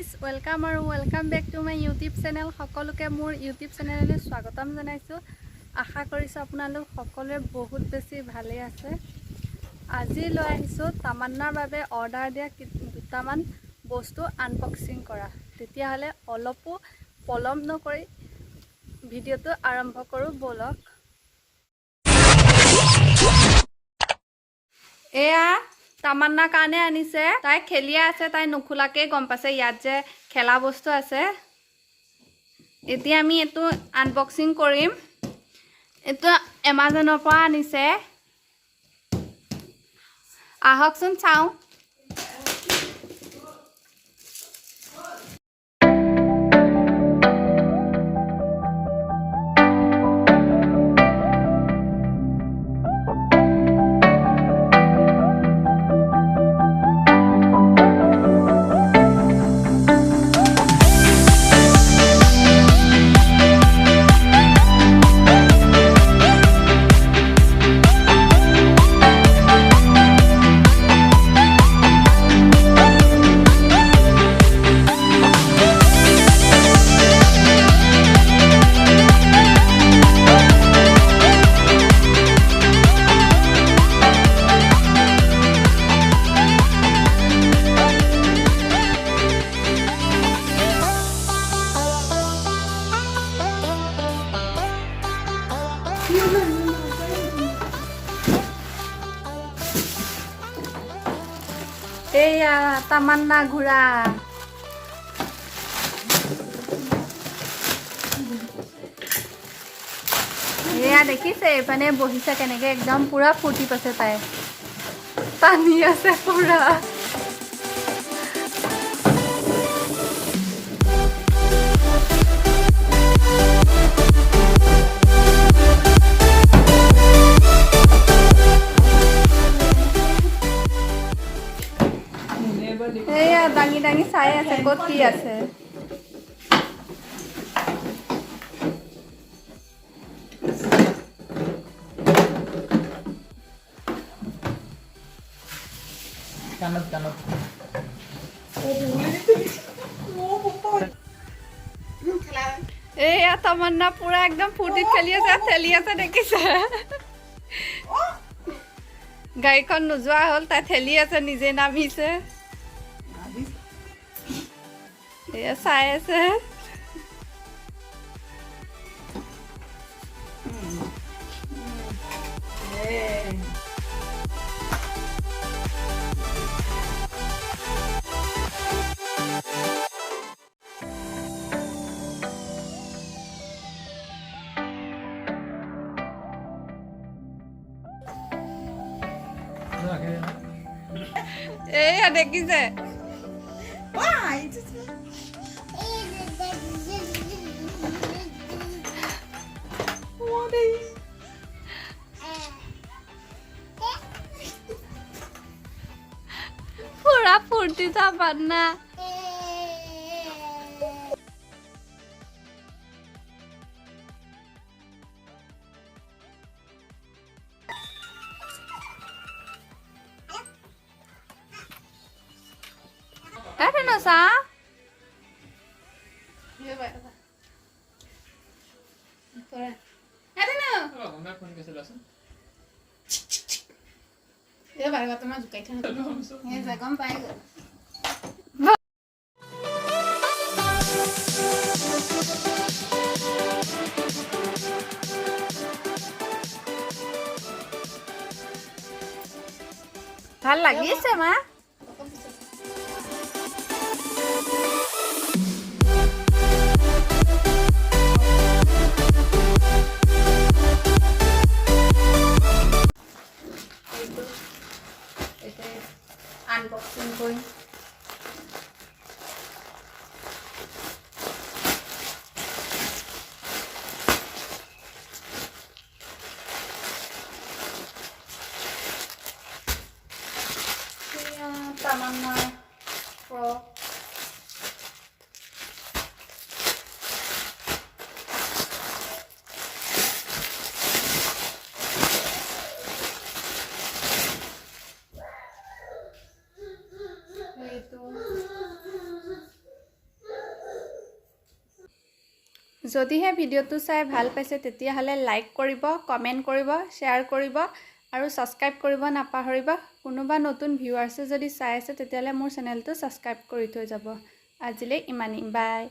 Guys welcome back to my YouTube channel সকলোকে মোৰ YouTube চেনেললৈ স্বাগতম জনাইছোঁ আশা কৰিছোঁ আপোনালোক সকলোৱে বহুত বেছি ভালে আছে আজি লৈ আহিছোঁ তামান্নাৰ বাবে অৰ্ডাৰ দিয়া দুটামান বস্তু আনবক্সিং কৰা তেতিয়াহ'লে অলপো পলম নকৰি ভিডিঅ'টো আৰম্ভ কৰোঁ বলক এয়া তামান্নাৰ কাৰণে আনিছে তাই খেলিয়া আছে তাই নুখুলাকে গম পাছে ইয়াত যে খেলা বস্তু আছে এতিয়া আমি এটো আনবক্সিং কৰিম এটো Amazonৰ পৰা আনিছে আহকচোন চাও এয়া তামান্না ঘোড়া এয়া দেখিছে এফানে বহিছে কেনেকে একদম পুৰা ফুটি পাছে তাই টানি আছে পুৰা এয়া দাঙি দাঙি চাই আছে ক'ত কি আছে কানত এয়া তামান্না পুৰা একদম ফুৰ্তিত খেলি আছে দেখিছে গাড়ীখন নোযোৱা হ'ল তাই ঠেলি আছে নিজে নামিছে এয়া চাই আছে এয়া দেখিছে পুৰা ফুৰ্তি তামান্না Ada nasa? Iya pak. Ada no? Oh, nggak pun bisa langsung. Iya pak, kata maju kayak kan? Iya, saya kompai. ভাল লাগিছে মা? Unboxing koi যদিহে ভিডিঅ'টো চাই ভাল পাইছে তেতিয়াহ'লে লাইক কৰিব, কমেণ্ট কৰিব, শ্বেয়াৰ কৰিব আৰু ছাবস্ক্ৰাইব কৰিব নাপাহৰিব। কোনোবা নতুন ভিউৱাৰ্ছে যদি চাই আছে তেতিয়াহ'লে মোৰ চেনেলটো ছাবস্ক্ৰাইব কৰি থৈ যাব। আজিলৈ ইমানেই, বাই।